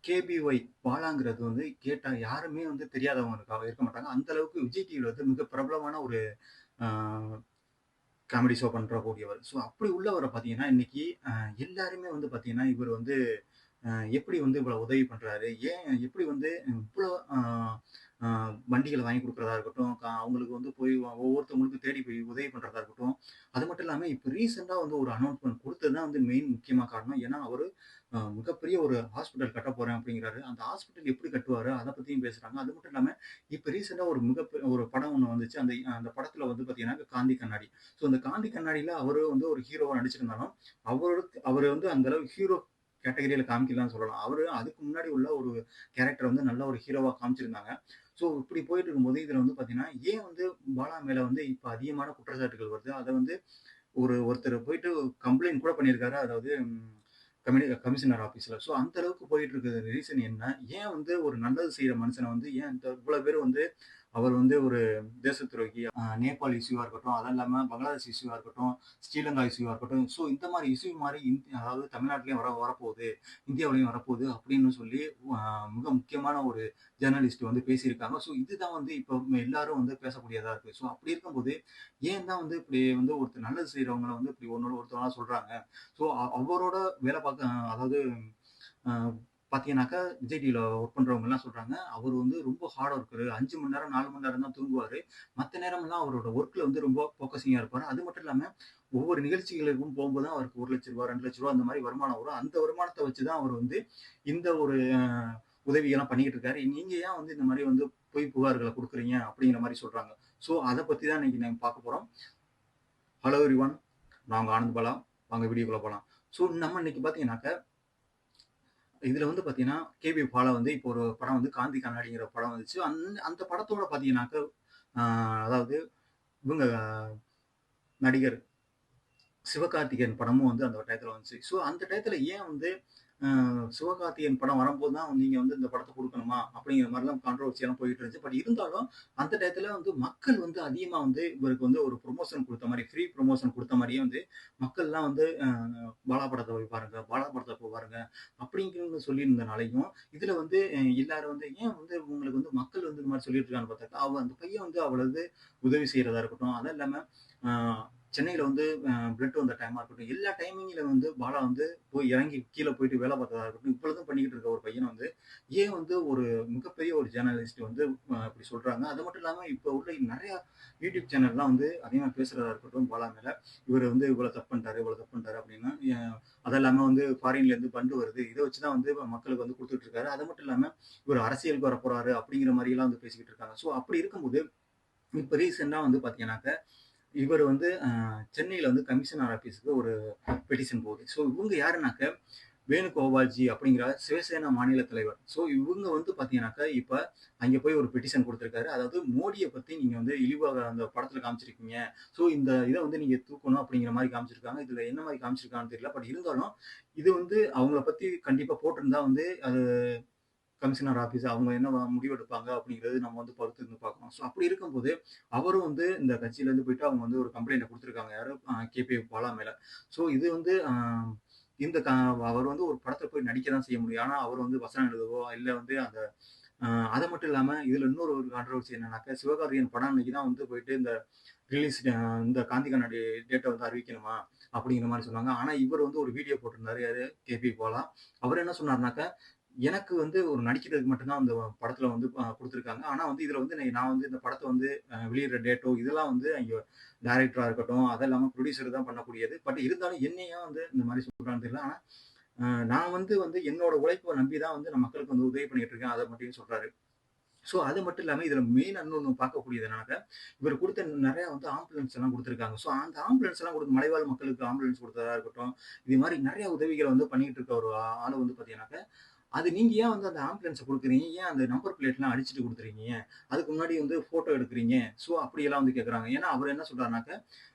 KPY பாலாங்கிறது வந்து கேட்டா யாருமே வந்து தெரியாதவங்க இருக்க மாட்டாங்க. அந்த அளவுக்கு விஜய் டிவில வந்து மிக பிரபலமான ஒரு ஆ காமெடி ஷோ பண்றக்கூடியவர். ஸோ அப்படி உள்ளவர பார்த்தீங்கன்னா, இன்னைக்கு அ எல்லாருமே வந்து பார்த்தீங்கன்னா, இவர் வந்து அ எப்படி வந்து இவ்வளவு உதவி பண்றாரு? ஏன் எப்படி வந்து இவ்ளோ அ வண்டிகள வாங்கி குடுக்குறதா இருக்கட்டும், அவங்களுக்கு வந்து போய் ஒவ்வொருத்தவங்களுக்கும் தேடி போய் உதவி பண்றதா இருக்கட்டும். அது மட்டும் இல்லாம இப்ப ரீசென்ட்டா வந்து ஒரு அனவுன்ஸ்மென்ட் குடுத்தது தான் வந்து மெயின் முக்கியமா காரணம். ஏன்னா, அவரு மிகப்பெரிய ஒரு ஹாஸ்பிட்டல் கட்டப் போறேன் அப்படிங்கிறாரு. அந்த ஹாஸ்பிட்டல் எப்படி கட்டுவாரு? அத பத்தியும் பேசுறாங்க. அது மட்டும் இல்லாம இப்ப ரீசென்ட்டா ஒரு படம் ஒண்ணு வந்துச்சு. அந்த படத்துல வந்து பார்த்தீங்கன்னா, காந்தி கண்ணாடி. ஸோ அந்த காந்தி கண்ணாடில அவரு வந்து ஒரு ஹீரோவா நடிச்சிருந்தாலும், அவரு வந்து அந்த அளவு ஹீரோ கேட்டகரியில காமிக்கலன்னு சொல்லலாம். அவரு அதுக்கு முன்னாடி உள்ள ஒரு கேரக்டர் வந்து நல்ல ஒரு ஹீரோவா காமிச்சிருந்தாங்க. ஸோ இப்படி போயிட்டு இருக்கும்போது, இதுல வந்து பார்த்தீங்கன்னா, ஏன் வந்து பாலா மேல வந்து இப்ப அதிகமான குற்றச்சாட்டுகள் வருது? அத வந்து ஒருத்தர் போயிட்டு கம்ப்ளைண்ட் கூட பண்ணியிருக்காரு. அதாவது கமிஷனர் ஆபீஸ்ல. ஸோ அந்த அளவுக்கு போயிட்டு இருக்கிற ரீசன் என்ன? ஏன் வந்து ஒரு நல்லது செய்ற மனுஷன வந்து ஏன் இவ்வளவு பேர் வந்து அவர் வந்து ஒரு தேச துரோகி. நேபாள் இஷ்யூவா இருக்கட்டும், அது இல்லாம பங்களாதேஷ் இஷ்யூவா இருக்கட்டும், ஸ்ரீலங்கா இஷ்யூவா இருக்கட்டும். ஸோ இந்த மாரி இஷ்யூ மாரி அதாவது தமிழ்நாட்டிலயும் வரப்போகுது, இந்தியாவிலயும் வரப்போகுது அப்படின்னு சொல்லி அ மிக முக்கியமான ஒரு ஜர்னலிஸ்ட் வந்து பேசியிருக்காங்க. ஸோ இதுதான் வந்து இப்போ எல்லாரும் வந்து பேசக்கூடியதா இருக்கு. ஸோ அப்படி இருக்கும்போது, ஏன் தான் வந்து இப்படி வந்து ஒருத்தர் நல்லது செய்றவங்கள வந்து இப்படி ஒருத்தவங்களா சொல்றாங்க? ஸோ அவரோட வேலை பார்க்க அதாவது அ பார்த்தீங்கன்னாக்கா, விஜய் டிவில ஒர்க் பண்றவங்க எல்லாம் சொல்றாங்க, அவரு வந்து ரொம்ப ஹார்ட் ஒர்க்கரு. 5 மணி நேரம், 4 மணி நேரம் தான் தூங்குவாரு. மத்த நேரமெல்லாம் அவரோட ஒர்க்ல வந்து ரொம்ப ஃபோக்கஸிங்கா இருப்பாரு. அது மட்டும் இல்லாம, ஒவ்வொரு நிகழ்ச்சிகளுக்கும் போம்போது தான் அவருக்கு ரூ. 1,00,000 ரூ. 2,00,000 அந்த மாரி வருமானம் வரும். அந்த வருமானத்த வச்சு தான் அவர் வந்து இந்த ஒரு உதவியெல்லாம் பண்ணிக்கிட்டு இருக்காரு. நீங்க ஏன் வந்து இந்த மாரி வந்து பொய் புகார்கள குடுக்குறீங்க? அப்படிங்கிற மாரி சொல்றாங்க. ஸோ அத பத்தி தான் இன்னைக்கு நம்ம பார்க்க போறோம். Hello everyone. நான் உங்க ஆனந்த் பாலா. வாங்க வீடியோக்குள்ள போலாம். ஸோ நம்ம இன்னைக்கு பார்த்தீங்கன்னாக்க, இதுல வந்து பார்த்தீங்கன்னா, கேபி பாலா வந்து இப்போ ஒரு படம் வந்து காந்தி கண்ணாடிங்கிற படம் வந்துச்சு. அந்த படத்தோட பார்த்தீங்கன்னாக்க, அ அதாவது இவங்க நடிகர் சிவகார்த்திகேயன் படமும் வந்து அந்த டயத்துல வந்துச்சு. ஸோ அந்த டயத்துல ஏன் வந்து சிவகார்த்திகேயன் படம் வரும்போது தான் நீங்க வந்து இந்த படத்த குடுக்கணுமா? அப்படிங்கிற மாரிலாம் கான்ட்ரோவர்சியாலாம் போயிட்டு இருந்துச்சு. பட் இருந்தாலும் அந்த டயத்துல வந்து மக்கள் வந்து அதிகமா வந்து இவருக்கு வந்து ஒரு புரமோஷன் குடுத்த மாரி, ஃப்ரீ புரமோஷன் குடுத்த மாரியே வந்து மக்கள்லாம் வந்து பாலா படத்த போய் பாருங்க, பாலா படத்த போய் பாருங்க அப்படிங்கிறது சொல்லியிருந்தனாலயும், இதுல வந்து எல்லாரும் வந்து ஏன் வந்து உங்களுக்கு வந்து மக்கள் வந்து இந்த மாரி சொல்லிட்டு இருக்காங்கன்னு பார்த்தாக்கா, அந்த பையன் வந்து அவ்வளவு உதவி செய்றதா இருக்கட்டும், அது இல்லாம அ சென்னையில வந்து பிளட் வந்த டைமா இருக்கட்டும், எல்லா டைமிங்ல வந்து பாலா வந்து போய் இறங்கி கீழ போயிட்டு வேலை பார்த்ததா இருக்கட்டும், இப்பொழுதும் பண்ணிக்கிட்டு இருக்க ஒரு பையன வந்து, ஏன் வந்து ஒரு மிகப்பெரிய ஒரு ஜர்னலிஸ்ட் வந்து இப்படி சொல்றாங்க. அது மட்டும் இல்லாம இப்ப உள்ள நெறைய யூடியூப் சேனல்லாம் வந்து அதிகமா பேசுறதா இருக்கட்டும் பாலா மேல. இவரு வந்து இவ்வளவு தப்பு பண்ணிட்டாரு, இவ்வளவு தப்பு பண்ணிட்டாரு அப்படின்னா, அது இல்லாம வந்து ஃபாரின்ல இருந்து ஃபண்ட் வருது. இத வச்சு தான் வந்து மக்களுக்கு வந்து குடுத்துட்டு இருக்காரு. அது மட்டும் இல்லாம இவரு அரசியலுக்கு வரப்போறாரு அப்படிங்கிற மாரியெல்லாம் வந்து பேசிக்கிட்டு இருக்காங்க. ஸோ அப்படி இருக்கும்போது, இப்ப ரீசென்ட்டா வந்து பார்த்தீங்கன்னாக்க, இவரு வந்து சென்னையில வந்து கமிஷனர் ஆபீஸ்க்கு ஒரு பெட்டிஷன் போகுது. ஸோ இவங்க யாருன்னாக்க, வேணுகோபால்ஜி அப்படிங்கிற சிவசேனா மாநில தலைவர். ஸோ இவங்க வந்து பார்த்தீங்கன்னாக்கா, இப்ப அங்க போய் ஒரு பெட்டிஷன் குடுத்திருக்காரு. அதாவது மோடிய பத்தி நீங்க வந்து இழிவாக அந்த படத்துல காமிச்சிருக்கீங்க. ஸோ இந்த இத வந்து நீங்க தூக்கணும் அப்படிங்கிற மாரி காமிச்சிருக்காங்க. இதுல என்ன மாரி காமிச்சிருக்காங்கன்னு தெரியல. பட் இருந்தாலும், இது வந்து அவங்கள பத்தி கண்டிப்பா போட்டிருந்தா வந்து அது கமிஷனர் ஆபீஸ் அவங்க என்ன முடிவெடுப்பாங்க அப்படிங்கிறது நம்ம வந்து பொறுத்து இருந்து பார்க்கணும். ஸோ அப்படி இருக்கும்போது, அவரும் வந்து இந்த கட்சியிலேருந்து போயிட்டு அவங்க வந்து ஒரு கம்ப்ளைண்ட்ட குடுத்துருக்காங்க. யாரு கேபி பாலா மேல. ஸோ இது வந்து இந்த அவர் வந்து ஒரு படத்துல போய் நடிக்க தான் செய்ய முடியும். ஆனா அவர் வந்து வசனம் எழுதவோ, இல்ல வந்து அந்த அ அது மட்டும் இல்லாம இதுல இன்னொரு ஒரு கான்ட்ரோவர்சி என்னன்னாக்கா, சிவகார்த்திகேயன் படம் அன்னைக்கு தான் வந்து போயிட்டு இந்த ரிலீஸ் இந்த காந்தி கண்ணாடி டேட்ட வந்து அறிவிக்கணுமா? அப்படிங்கிற மாரி சொன்னாங்க. ஆனா இவர் வந்து ஒரு வீடியோ போட்டிருந்தாரு. யாரு? கேபி பாலா. அவர் என்ன சொன்னாருனாக்கா, எனக்கு வந்து ஒரு நடிக்கிறதுக்கு மட்டும் தான் அந்த படத்துல வந்து குடுத்துருக்காங்க. ஆனா வந்து இதுல வந்து நான் வந்து இந்த படத்த வந்து வெளியிடுற டேட்டோ, இதெல்லாம் வந்து அங்க டைரக்டரா இருக்கட்டும், அது இல்லாம புரொடியூசர் தான் பண்ணக்கூடியது. பட் இருந்தாலும் என்னைய ஏன் வந்து இந்த மாரி சொல்றான்னு தெரியல. ஆனா நான் வந்து என்னோட உழைப்ப நம்பி தான் வந்து நான் மக்களுக்கு வந்து உதவி பண்ணிட்டு இருக்கேன். அத மட்டும் சொல்றாரு. ஸோ அது மட்டும் இல்லாம இதுல மெயின் இன்னொன்னு பார்க்கக்கூடியது என்னன்னாக்கா, இவர் குடுத்த நெறைய வந்து ஆம்புலன்ஸ் எல்லாம் குடுத்திருக்காங்க. ஸோ அந்த ஆம்புலன்ஸ் எல்லாம் குடுத்து மலைவாழ் மக்களுக்கு ஆம்புலன்ஸ் குடுத்ததா இருக்கட்டும், இது மாரி நெறைய உதவிகள வந்து பண்ணிட்டு இருக்க ஒரு ஆளு வந்து பார்த்தீங்கன்னாக்கா, அது நீங்க ஏன் வந்து அந்த ஆம்புலன்ஸ குடுக்குறீங்க? ஏன் அந்த நம்பர் பிளேட்லாம் அடிச்சுட்டு குடுக்குறீங்க? அதுக்கு முன்னாடி வந்து ஃபோட்டோ எடுக்குறீங்க. ஸோ அப்படியெல்லாம் வந்து கேட்கறாங்க. ஏன்னா அவரு என்ன சொல்றாருனாக்க,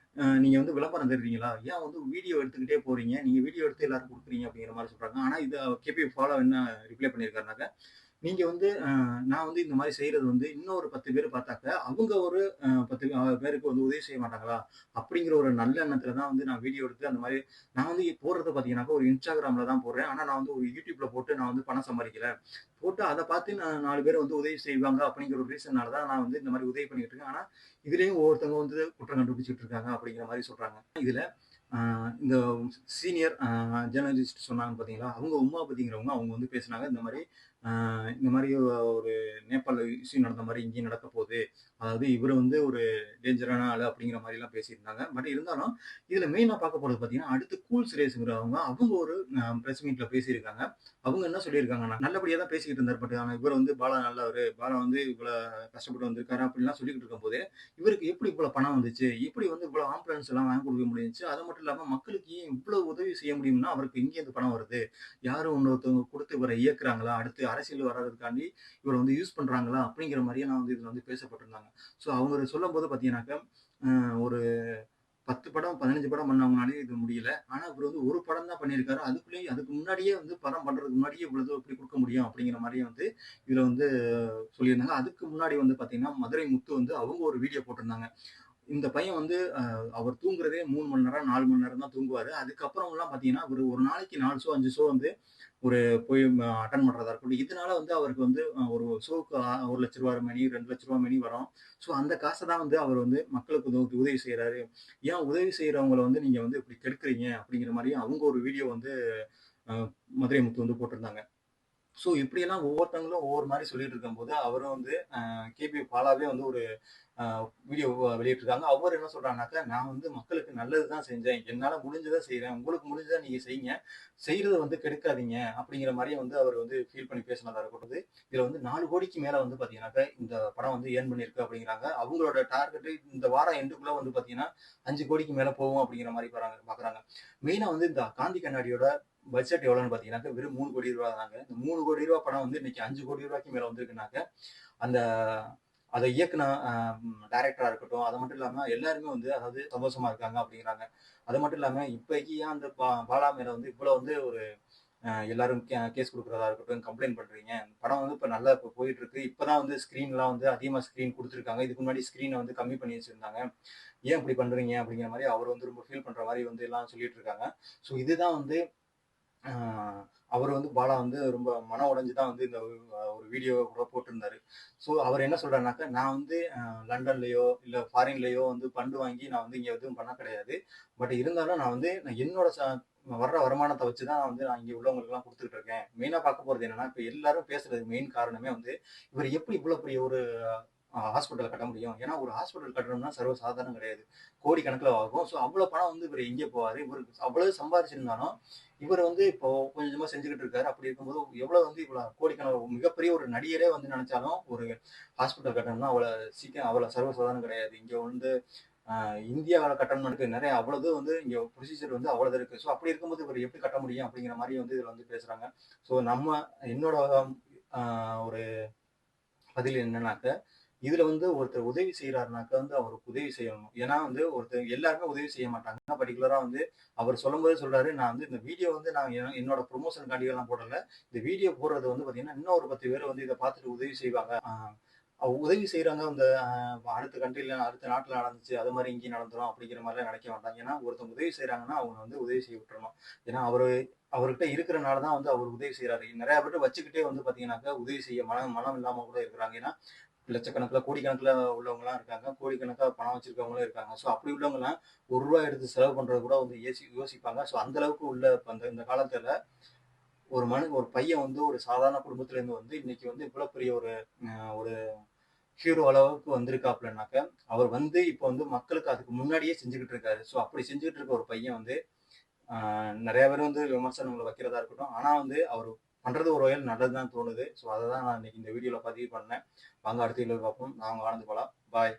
நீங்க வந்து விளம்பரம் தருவீங்களா? ஏன் வந்து வீடியோ எடுத்துக்கிட்டே போறீங்க? நீங்க வீடியோ எடுத்து எல்லாருக்கும் குடுக்குறீங்க அப்படிங்கிற மாரி சொல்றாங்க. ஆனா இத கேபி ஃபாலோ என்ன ரிப்ளை பண்ணியிருக்காருனாக்க, நீங்க வந்து நான் வந்து இந்த மாரி செய்றது வந்து இன்னும் ஒரு 10 பேர் பார்த்தாக்க, அவங்க ஒரு 10 பேருக்கு வந்து உதவி செய்ய மாட்டாங்களா? அப்படிங்கிற ஒரு நல்ல எண்ணத்துல தான் வந்து நான் வீடியோ எடுத்து அந்த மாரி நான் வந்து போடுறது பார்த்தீங்கன்னாக்கா, ஒரு Instagramல தான் போடுறேன். ஆனா நான் வந்து ஒரு YouTubeல போட்டு நான் வந்து பணம் சம்பாரிக்கல. போட்டு அத பார்த்து நான் 4 பேர் வந்து உதவி செய்வாங்க அப்படிங்கிற ஒரு ரீசன்னால தான் நான் வந்து இந்த மாரி உதவி பண்ணிட்டு இருக்கேன். ஆனா, இதுலயும் ஒவ்வொருத்தவங்க வந்து குற்றம் கண்டுபிடிச்சுட்டு இருக்காங்க அப்படிங்கிற மாரி சொல்றாங்க. இதுல ஆ இந்த சீனியர் ஜேர்னலிஸ்ட் சொன்னாங்க பார்த்தீங்களா? அவங்க உமாபதிங்கிறவங்க அவங்க வந்து பேசுனாங்க. இந்த மாரி ஒரு நேபாள்ல இஷ்யூ நடந்த மாரி இங்கேயும் நடக்க போகுது. அதாவது இவரு வந்து ஒரு டேஞ்சரான ஆளு அப்படிங்கிற மாரிலாம் பேசியிருந்தாங்க. பட் இருந்தாலும், இதுல மெயினா பார்க்க போறது பார்த்தீங்கன்னா, அடுத்து கூல் சுரேஷ்ங்கிறவங்க அவங்க ஒரு பிரஸ் மீட்ல பேசியிருக்காங்க. அவங்க என்ன சொல்லியிருக்காங்கன்னா, நல்லபடியா தான் பேசிக்கிட்டு இருந்தாரு. பட் ஆனா இவரு வந்து பாலா நல்லவரு. பாலா வந்து இவ்வளோ கஷ்டப்பட்டு வந்திருக்காரு அப்படின்லாம் சொல்லிக்கிட்டு இருக்கும்போதே, இவருக்கு எப்படி இவ்வளோ பணம் வந்துச்சு? எப்படி வந்து இவ்வளோ ஆம்புலன்ஸ் எல்லாம் வாங்கி கொடுக்க முடிஞ்சுச்சு? அது மட்டும் இல்லாம மக்களுக்கு ஏன் இவ்வளோ உதவி செய்ய முடியும்னா, அவருக்கு எங்கேருந்து பணம் வருது? யாரும் இன்னொருத்தவங்க குடுத்து இவர இயக்குறாங்களா? அடுத்து அரசியல் வர்றதுக்காண்டி இவர வந்து யூஸ் பண்றாங்களா? அப்படிங்கிற மாரியெல்லாம் வந்து இதுல வந்து பேசப்பட்டிருந்தாங்க. ஸோ அவங்க சொல்லும்போது பார்த்தீங்கன்னாக்கா, ஒரு 10 படம், 15 படம் பண்ணவங்கனாலயும் இது முடியல. ஆனா இவரு வந்து 1 படம் தான் பண்ணியிருக்காரு. அதுக்குள்ளயும் அதுக்கு முன்னாடியே வந்து படம் பண்றதுக்கு முன்னாடியே இவ்வளவு எப்படி குடுக்க முடியும்? அப்படிங்கிற மாரியும் வந்து இதுல வந்து சொல்லியிருந்தாங்க. அதுக்கு முன்னாடி வந்து பார்த்தீங்கன்னா, மதுரை முத்து வந்து அவங்க ஒரு வீடியோ போட்டிருந்தாங்க. இந்த பையன் வந்து அவர் தூங்குறதே 3 மணி நேரம், 4 மணி நேரம் தான் தூங்குவாரு. அதுக்கப்புறம்லாம் பார்த்தீங்கன்னா, இவரு ஒரு நாளைக்கு 4 ஷோ, 5 ஷோ வந்து ஒரு போய் அட்டெண்ட் பண்றதா இருக்கட்டும். இதனால வந்து அவருக்கு வந்து ஒரு ஷோவுக்கு ரூ. 1,00,000 மணி, ரூ. 2,00,000 மணி வரும். ஸோ அந்த காச தான் வந்து அவர் வந்து மக்களுக்கு உதவி செய்றாரு. ஏன் உதவி செய்றவங்கள வந்து நீங்க வந்து இப்படி கெடுக்குறீங்க? அப்படிங்கிற மாரி அவங்க ஒரு வீடியோ வந்து அ மதுரை முத்து வந்து போட்டிருந்தாங்க. ஸோ இப்படியெல்லாம் ஒவ்வொருத்தவங்களும் ஒவ்வொரு மாரி சொல்லிட்டு இருக்கும்போது, அவரும் வந்து கேபி பாலாவே வந்து ஒரு அ வீடியோ வெளியிட்டிருக்காங்க. அவரு என்ன சொல்றாருனாக்கா, "நான் வந்து மக்களுக்கு நல்லது தான் செஞ்சேன். என்னால முடிஞ்சத செய்றேன். உங்களுக்கு முடிஞ்சத நீங்க செய்யுங்க. செய்றத வந்து கெடுக்காதீங்க." அப்படிங்கிற மாரியே வந்து அவர் வந்து ஃபீல் பண்ணி பேசினதா இருக்கட்டும். இதுல வந்து 4,00,00,000க்கு மேல வந்து பாத்தீங்கன்னாக்கா, இந்த படம் வந்து ஏர்ன் பண்ணியிருக்கு அப்படிங்கிறாங்க. அவங்களோட டார்கெட் இந்த வாரம் எண்டுக்குள்ள வந்து பாத்தீங்கன்னா, 5,00,00,000க்கு மேல போகும் அப்படிங்கிற மாரி பாக்குறாங்க. மெயினா வந்து இந்த காந்தி கண்ணாடியோட பட்ஜெட் எவ்வளவுன்னு பாத்தீங்கன்னாக்கா, வெறும் ரூ. 3,00,00,000 தாங்க. இந்த ரூ. 3,00,00,000 படம் வந்து இன்னைக்கு ரூ. 5,00,00,000க்கு மேல வந்திருக்குனாக்க, அந்த அத இயக்குன டைரக்டரா இருக்கட்டும், அது மட்டும் இல்லாம எல்லாருமே வந்து அதாவது சந்தோஷமா இருக்காங்க அப்படிங்கிறாங்க. அது மட்டும் இல்லாம இப்போதைக்கு ஏன் அந்த பாலா மேல வந்து இவ்வளோ வந்து ஒரு எல்லாரும் கேஸ் குடுக்குறதா இருக்கட்டும், கம்ப்ளைண்ட் பண்றீங்க. படம் வந்து இப்ப நல்லா இப்ப போயிட்டு இருக்கு. இப்பதான் வந்து ஸ்க்ரீன்லாம் வந்து அதிகமா ஸ்க்ரீன் குடுத்துருக்காங்க. இதுக்கு முன்னாடி ஸ்க்ரீன வந்து கம்மி பண்ணி வச்சிருந்தாங்க. ஏன் இப்படி பண்றீங்க? அப்படிங்கிற மாரி அவர் வந்து ரொம்ப ஃபீல் பண்ற மாரி வந்து எல்லாம் சொல்லிட்டு இருக்காங்க. ஸோ இதுதான் வந்து ஆ அவரு வந்து பாலா வந்து ரொம்ப மன உடைஞ்சு தான் வந்து இந்த ஒரு வீடியோ கூட போட்டிருந்தாரு. ஸோ அவர் என்ன சொல்றாருனாக்கா, நான் வந்து லண்டன்லயோ, இல்ல ஃபாரின்லயோ வந்து ஃபண்ட் வாங்கி நான் வந்து இங்க எதுவும் பண்ண கிடையாது. பட் இருந்தாலும் நான் என்னோட வர்ற வருமானத்த வச்சு தான் வந்து நான் இங்க உள்ளவங்களுக்கெல்லாம் குடுத்துட்டு இருக்கேன். மெயினா பார்க்க போறது என்னன்னா, இப்ப எல்லாரும் பேசுறதுக்கு மெயின் காரணமே வந்து, இவரு எப்படி இவ்வளோ பெரிய ஒரு ஹாஸ்பிட்டல் கட்ட முடியும்? ஏன்னா ஒரு ஹாஸ்பிட்டல் கட்டணும்னா சர்வ சாதாரணம் கிடையாது. கோடிக்கணக்குல ஆகும். ஸோ அவ்வளோ பணம் வந்து இவரு எங்கே போவாரு? இவரு அவ்வளவு சம்பாரிச்சிருந்தாலும், இவரு வந்து இப்போ கொஞ்சம் கொஞ்சமா செஞ்சுகிட்டு இருக்காரு. அப்படி இருக்கும்போது எவ்வளோ வந்து இவ்வளோ கோடிக்கணக்கு மிகப்பெரிய ஒரு நடிகரே வந்து நெனச்சாலும், ஒரு ஹாஸ்பிட்டல் கட்டணும்னா அவ்வளோ சீக்கிரம் அவ்வளோ சர்வ சாதாரணம் கிடையாது. இங்க வந்து இந்தியாவுல கட்டணும்னு நெறைய அவ்வளவு இது வந்து இங்க ப்ரொசீஜர் வந்து அவ்வளவு இருக்கு. ஸோ அப்படி இருக்கும்போது இவரு எப்படி கட்ட முடியும்? அப்படிங்கிற மாரி வந்து இதுல வந்து பேசுறாங்க. ஸோ என்னோட அ ஒரு பதில் என்னன்னாக்க, இதுல வந்து ஒருத்தர் உதவி செய்றாருனாக்க வந்து அவருக்கு உதவி செய்யணும். ஏன்னா வந்து ஒருத்தர் எல்லாருமே உதவி செய்ய மாட்டாங்க. பர்ட்டிகுலரா வந்து அவர் சொல்லும்போதே சொல்றாரு, "நான் வந்து இந்த வீடியோ வந்து நான் என்னோட ப்ரமோஷனுக்காண்டிலாம் போடல. இந்த வீடியோ போடுறது வந்து பார்த்தீங்கன்னா, இன்னும் ஒரு 10 பேர் வந்து இத பார்த்துட்டு உதவி செய்வாங்க. உதவி செய்றவங்க அந்த அடுத்த கண்ட்ரில, அடுத்த நாட்ல நடந்துச்சு. அது மாரி இங்கேயும் நடந்துரும்." அப்படிங்கிற மாரிலாம் நெனைக்க வேண்டாம். ஏன்னா ஒருத்தவங்க உதவி செய்றாங்கன்னா, அவங்க வந்து உதவி செய்ய விட்டுறணும். ஏன்னா அவர்கிட்ட இருக்கிறனால தான் வந்து அவர் உதவி செய்றாரு. நெறைய பேர்ட்ட வச்சுக்கிட்டே வந்து பார்த்தீங்கன்னாக்கா, உதவி செய்ய மனம் மனம் இல்லாம கூட இருக்கிறாங்க. ஏன்னா லட்சக்கணக்கில, கோடிக்கணக்கில உள்ளவங்கலாம் இருக்காங்க. கோடிக்கணக்கா பணம் வச்சிருக்கவங்களும் இருக்காங்க. ஸோ அப்படி உள்ளவங்கலாம் ரூ. 1 எடுத்து செலவு பண்றது கூட வந்து யோசிப்பாங்க. ஸோ அந்த அளவுக்கு உள்ள இப்ப இந்த காலத்துல ஒரு பையன் வந்து ஒரு சாதாரண குடும்பத்துல இருந்து வந்து இன்னைக்கு வந்து இவ்வளவு பெரிய ஒரு ஹீரோ அளவுக்கு வந்திருக்காப்லனாக்க, அவர் வந்து இப்ப வந்து மக்களுக்கு அதுக்கு முன்னாடியே செஞ்சுகிட்டு இருக்காரு. ஸோ அப்படி செஞ்சுகிட்டு இருக்க ஒரு பையன் வந்து ஆ நெறைய பேர் வந்து விமர்சனங்கள வைக்கிறதா இருக்கட்டும். ஆனா வந்து அவரு பண்றது ஒரு வகையில நல்லது தான் தோணுது. ஸோ அததான் நான் இன்னைக்கு இந்த வீடியோல பதிவு பண்ணேன். வாங்க அடுத்த வீடியோல பார்ப்போம். நான் உங்க ஆனந்த் பாலா. பாய்.